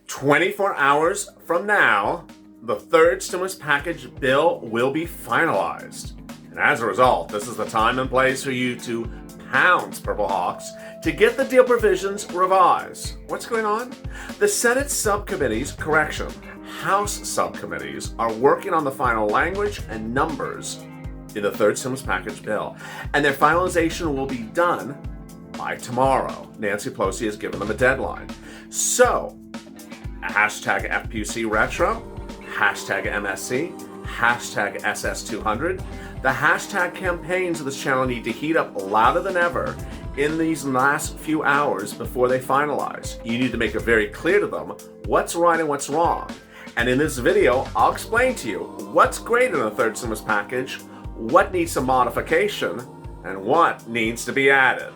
24 hours from now, the third stimulus package bill will be finalized. And as a result, this is the time and place for you to pounce Purple Hawks to get the deal provisions revised. What's going on? The Senate subcommittees, House subcommittees are working on the final language and numbers in the third stimulus package bill, and their finalization will be done by tomorrow. Nancy Pelosi has given them a deadline. So, hashtag FPUC Retro, hashtag MSC, hashtag SS200. The hashtag campaigns of this channel need to heat up louder than ever in these last few hours before they finalize. You need to make it very clear to them what's right and what's wrong. And in this video, I'll explain to you what's great in the third stimulus package, what needs some modification, and what needs to be added.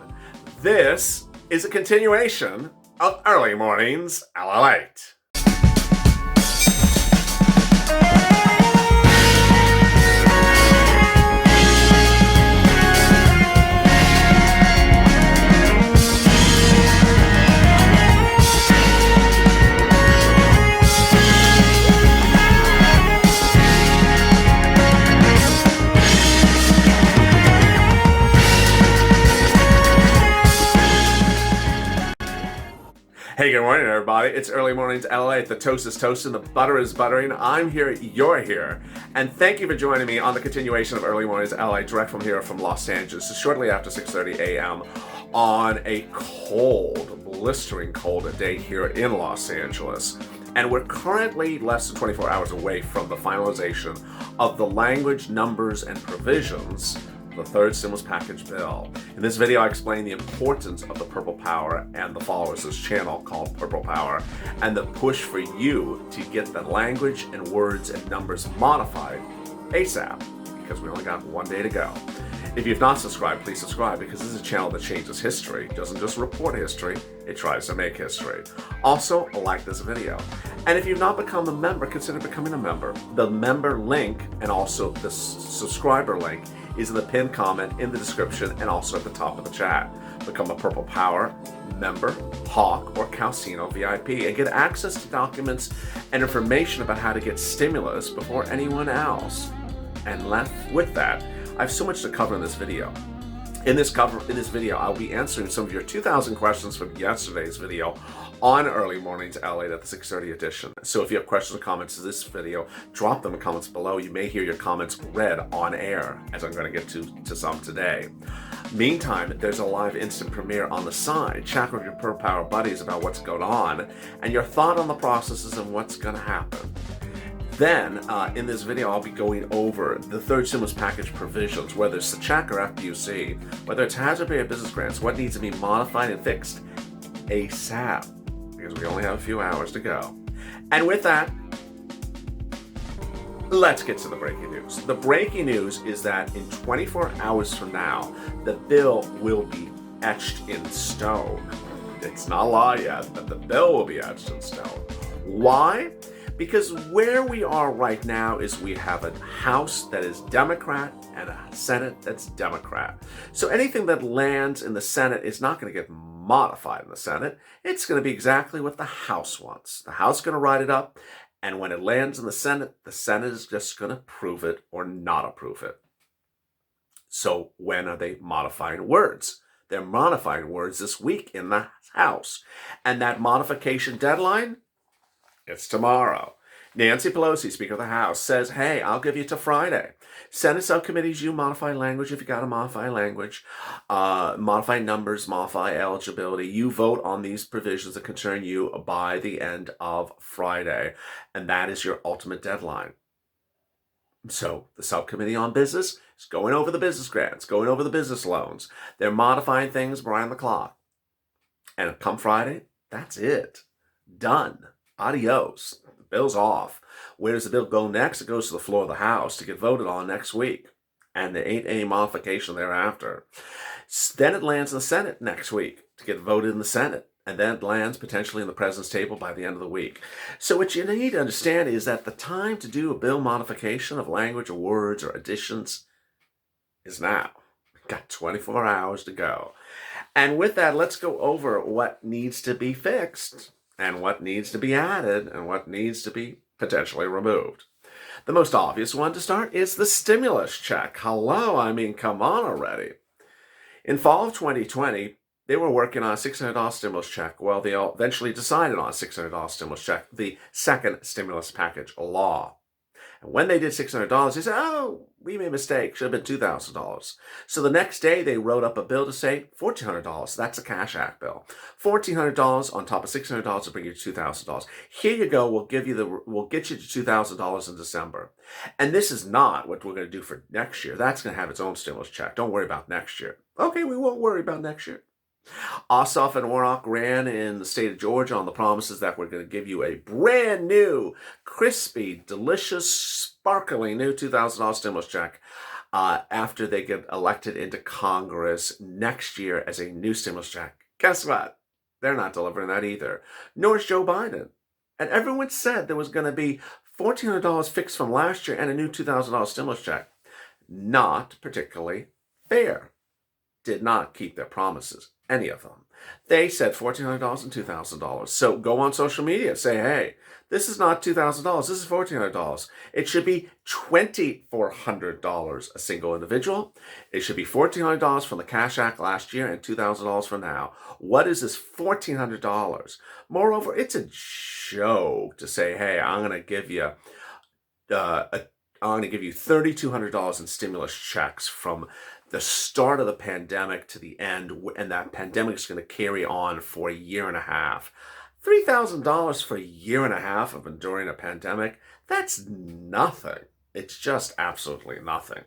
This is a continuation of Early Mornings LALATE. Hey, good morning, everybody. It's Early Mornings LALATE. The toast is toasting, the butter is buttering. I'm here, you're here. And thank you for joining me on the continuation of Early Mornings LALATE, direct from here from Los Angeles, shortly after 6:30 a.m. on a cold, blistering cold day here in Los Angeles. And we're currently less than 24 hours away from the finalization of the language, numbers, and provisions the third stimulus package bill. In this video, I explain the importance of the Purple Power and the followers of this channel called Purple Power, and the push for you to get the language and words and numbers modified ASAP, because we only got one day to go. If you've not subscribed, please subscribe, because this is a channel that changes history. It doesn't just report history, it tries to make history. Also, like this video. And if you've not become a member, consider becoming a member. The member link and also the subscriber link is in the pinned comment in the description and also at the top of the chat. Become a Purple Power member, Hawk, or Calcino VIP and get access to documents and information about how to get stimulus before anyone else. And left with that, I have so much to cover in this video. In this video, I'll be answering some of your 2,000 questions from yesterday's video on Early Mornings LALATE at the 6:30 edition. So if you have questions or comments to this video, drop them in comments below. You may hear your comments read on air, as I'm going to get to some today. Meantime, there's a live instant premiere on the side. Chat with your Purple Power buddies about what's going on and your thought on the processes and what's going to happen. Then, in this video, I'll be going over the third stimulus package provisions, whether it's the check or FPUC, whether it's hazard pay or business grants, what needs to be modified and fixed ASAP, because we only have a few hours to go. And with that, let's get to the breaking news. The breaking news is that in 24 hours from now, the bill will be etched in stone. It's not law yet, but the bill will be etched in stone. Why? Because where we are right now is we have a House that is Democrat and a Senate that's Democrat. So anything that lands in the Senate is not going to get modified in the Senate. It's going to be exactly what the House wants. The House is going to write it up, and when it lands in the Senate is just going to approve it or not approve it. So when are they modifying words? They're modifying words this week in the House. And that modification deadline? It's tomorrow. Nancy Pelosi, Speaker of the House, says, hey, I'll give you to Friday. Senate subcommittees, you modify language if you got to modify language, modify numbers, modify eligibility. You vote on these provisions that concern you by the end of Friday, and that is your ultimate deadline. So the subcommittee on business is going over the business grants, going over the business loans. They're modifying things around the clock. And come Friday, that's it. Done. Adios. The bill's off. Where does the bill go next? It goes to the floor of the House to get voted on next week. And there ain't any modification thereafter. Then it lands in the Senate next week to get voted in the Senate. And then it lands potentially in the President's table by the end of the week. So what you need to understand is that the time to do a bill modification of language or words or additions is now. We've got 24 hours to go. And with that, let's go over what needs to be fixed and what needs to be added and what needs to be potentially removed. The most obvious one to start is the stimulus check. Hello, I mean, come on already. In fall of 2020, they were working on a $600 stimulus check. Well, they eventually decided on a $600 stimulus check, the second stimulus package law. And when they did $600, they said, oh, we made a mistake. Should have been $2,000. So the next day, they wrote up a bill to say $1,400. That's a Cash Act bill. $1,400 on top of $600 to bring you to $2,000. Here you go. We'll get you to $2,000 in December. And this is not what we're going to do for next year. That's going to have its own stimulus check. Don't worry about next year. Okay, we won't worry about next year. Ossoff and Warnock ran in the state of Georgia on the promises that we're going to give you a brand new, crispy, delicious, sparkling new $2,000 stimulus check after they get elected into Congress next year as a new stimulus check. Guess what? They're not delivering that either. Nor is Joe Biden. And everyone said there was going to be $1,400 fixed from last year and a new $2,000 stimulus check. Not particularly fair. Did not keep their promises. Any of them. They said $1,400 and $2,000. So go on social media. Say, hey, this is not $2,000. This is $1,400. It should be $2,400 a single individual. It should be $1,400 from the Cash Act last year and $2,000 for now. What is this $1,400? Moreover, it's a joke to say, hey, I'm going to give you $3,200 in stimulus checks from the start of the pandemic to the end, and that pandemic is going to carry on for a year and a half. $3,000 for a year and a half of enduring a pandemic, that's nothing. It's just absolutely nothing.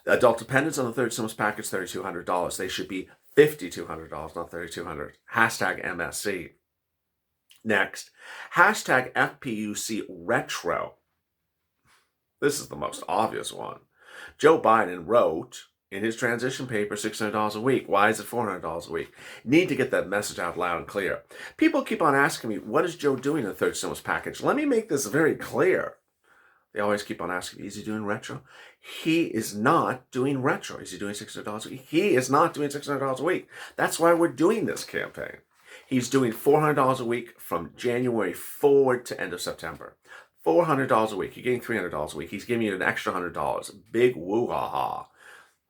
Adult dependents on the third stimulus package, $3,200. They should be $5,200, not $3,200. Hashtag MSC. Next, hashtag FPUC retro. This is the most obvious one. Joe Biden wrote in his transition paper, $600 a week. Why is it $400 a week? Need to get that message out loud and clear. People keep on asking me, what is Joe doing in the third stimulus package? Let me make this very clear. They always keep on asking me, is he doing retro? He is not doing retro. Is he doing $600 a week? He is not doing $600 a week. That's why we're doing this campaign. He's doing $400 a week from January forward to end of September. $400 a week. You're getting $300 a week. He's giving you an extra $100. Big woo-ha-ha.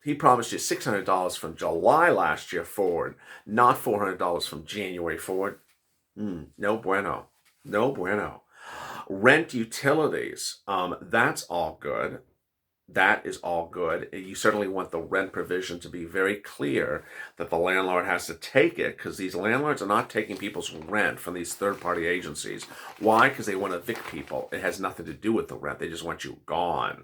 He promised you $600 from July last year forward, not $400 from January forward. No bueno. No bueno. Rent utilities. That's all good. That is all good. You certainly want the rent provision to be very clear that the landlord has to take it, because these landlords are not taking people's rent from these third-party agencies. Why? Because they want to evict people. It has nothing to do with the rent. They just want you gone.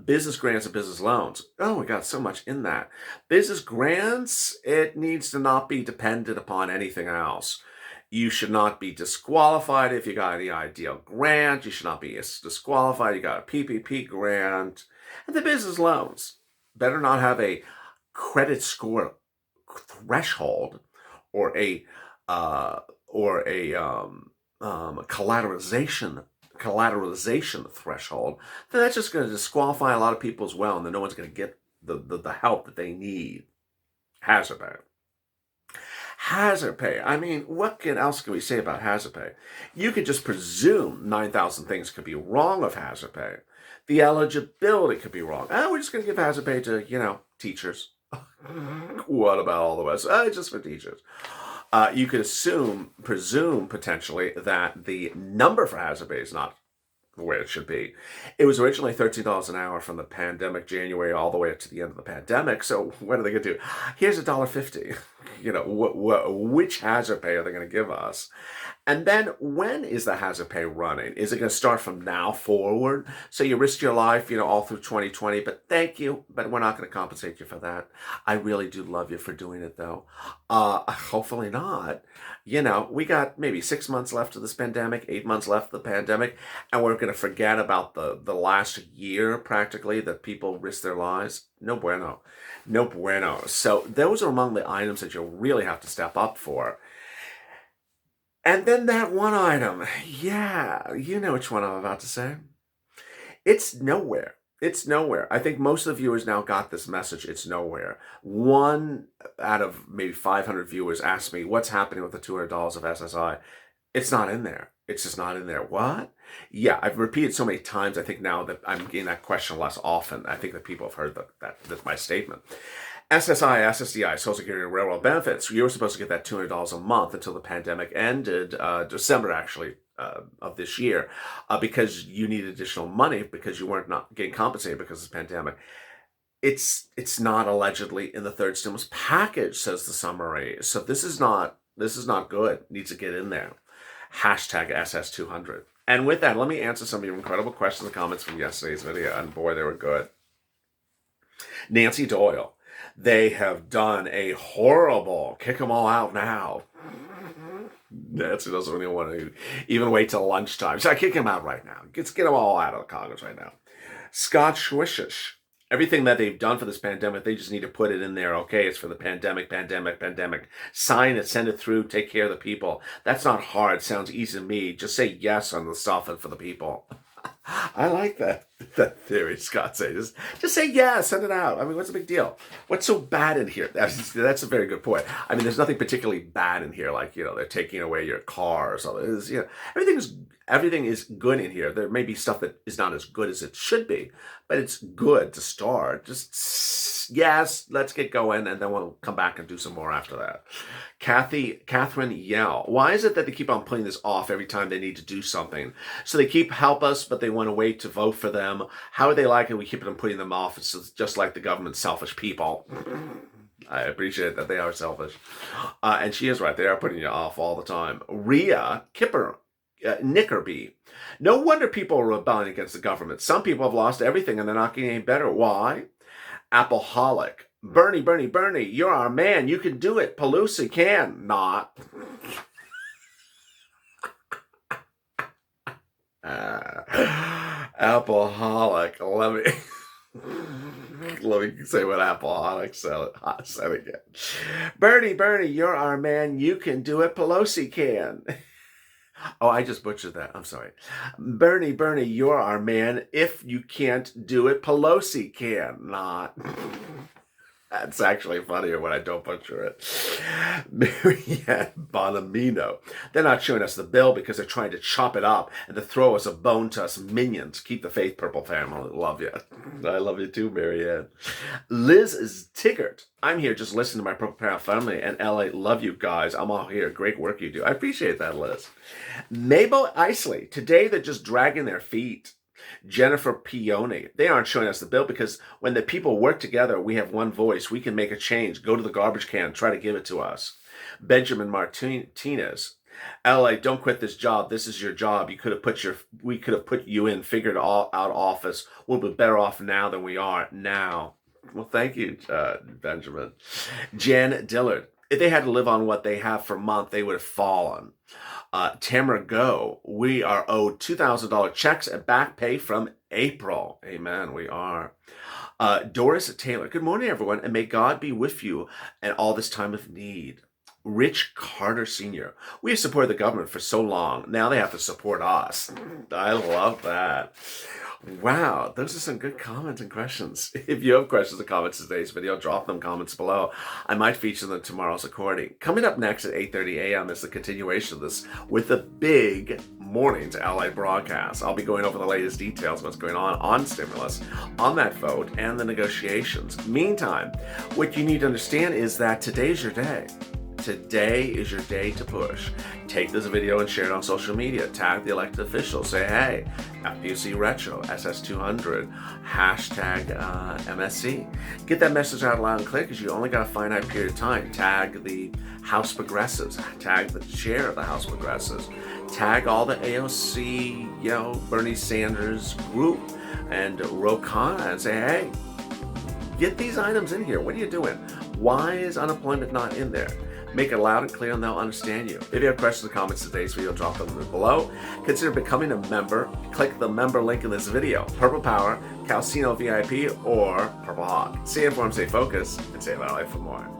Business grants and business loans. Oh, we got so much in that. Business grants, it needs to not be dependent upon anything else. You should not be disqualified if you got any ideal grant. You should not be disqualified. You got a PPP grant. And the business loans better not have a credit score threshold or a collateralization threshold. Then that's just going to disqualify a lot of people as well, and then no one's going to get the help that they need. Hazard pay. Hazard pay. I mean, what else can we say about hazard pay? You could just presume 9,000 things could be wrong with hazard pay. The eligibility could be wrong. We're just going to give hazard pay to, teachers. What about all the rest? Just for teachers. You could presume potentially that the number for hazard pay is not where it should be. It was originally $13 an hour from the pandemic, January, all the way up to the end of the pandemic. So what are they going to do? Here's $1.50. Which hazard pay are they going to give us? And then when is the hazard pay running? Is it going to start from now forward? So you risk your life, all through 2020, but thank you, but we're not going to compensate you for that. I really do love you for doing it, though. Hopefully not. We got maybe 6 months left of this pandemic, 8 months left of the pandemic, and we're going to forget about the last year, practically, that people risk their lives. No bueno. No bueno. So those are among the items that you'll really have to step up for. And then that one item, yeah, you know which one I'm about to say. It's nowhere. It's nowhere. I think most of the viewers now got this message. It's nowhere. One out of maybe 500 viewers asked me, what's happening with the $200 of SSI? It's not in there. It's just not in there. What? Yeah, I've repeated so many times, I think now that I'm getting that question less often. I think that people have heard that's my statement. SSI, SSDI, Social Security and Railroad benefits. You were supposed to get that $200 a month until the pandemic ended, December actually, of this year, because you need additional money because you weren't not getting compensated because of the pandemic. It's not allegedly in the third stimulus package, says the summary. So this is not good. Needs to get in there. Hashtag SS200. And with that, let me answer some of your incredible questions and comments from yesterday's video. And boy, they were good. Nancy Doyle. They have done a horrible kick them all out now. Nancy doesn't really want to even wait till lunchtime. So I kick him out right now. Let's get them all out of Congress right now. Scott Schwishish. Everything that they've done for this pandemic, they just need to put it in there. Okay, it's for the pandemic. Sign it, send it through, take care of the people. That's not hard. Sounds easy to me. Just say yes on the stuff and for the people. I like that theory, Scott says. Just say yes, send it out. I mean, what's the big deal? What's so bad in here? That's a very good point. I mean, there's nothing particularly bad in here, like, they're taking away your car or something. It's, everything is good in here. There may be stuff that is not as good as it should be, but it's good to start. Just yes, let's get going, and then we'll come back and do some more after that. Catherine Yell. Why is it that they keep on putting this off every time they need to do something? So they keep help us, but they want to wait to vote for them. How are they like it? We keep on putting them off. It's just like the government, selfish people. I appreciate that they are selfish. And she is right. They are putting you off all the time. Rhea Nickerby. No wonder people are rebelling against the government. Some people have lost everything and they're not getting any better. Why? Appleholic. Bernie, you're our man. You can do it. Pelosi can not. Appleholic. Let me say what Appleholic said again. Bernie, you're our man. You can do it. Pelosi can. Oh, I just butchered that. I'm sorry. Bernie, you're our man. If you can't do it, Pelosi can not. That's actually funnier when I don't butcher it. Marianne Bonamino. They're not showing us the bill because they're trying to chop it up and to throw us a bone to us minions. Keep the faith, Purple family. Love you. I love you too, Marianne. Liz is Tiggert. I'm here just listening to my Purple Parent family and LA. Love you guys. I'm all here. Great work you do. I appreciate that, Liz. Mabel Isley. Today they're just dragging their feet. Jennifer Pione. They aren't showing us the bill because when the people work together, we have one voice. We can make a change. Go to the garbage can. Try to give it to us. Benjamin Martinez. LA, don't quit this job. This is your job. We could have put you in, figured out office. We'll be better off now than we are now. Well, thank you, Benjamin. Jan Dillard. If they had to live on what they have for a month, they would have fallen. Tamara Go, we are owed $2,000 checks and back pay from April. Amen, we are. Doris Taylor, good morning, everyone, and may God be with you in all this time of need. Rich Carter Sr., we have supported the government for so long. Now they have to support us. I love that. Wow, those are some good comments and questions. If you have questions or comments in today's video, drop them comments below. I might feature them in tomorrow's recording. Coming up next at 8:30 a.m. is the continuation of this with the big Mornings LA broadcast. I'll be going over the latest details of what's going on stimulus, on that vote, and the negotiations. Meantime, what you need to understand is that today's your day. Today is your day to push. Take this video and share it on social media. Tag the elected officials. Say, hey, FPC Retro, SS200, hashtag MSC. Get that message out loud and clear because you only got a finite period of time. Tag the House Progressives. Tag the chair of the House Progressives. Tag all the AOC, Bernie Sanders group and Rokana and say, hey, get these items in here. What are you doing? Why is unemployment not in there? Make it loud and clear and they'll understand you. If you have questions or comments in today's video, drop them below. Consider becoming a member. Click the member link in this video. Purple Power, Calcino VIP, or Purple Hawk. Stay informed, stay focused, and stay LA for more.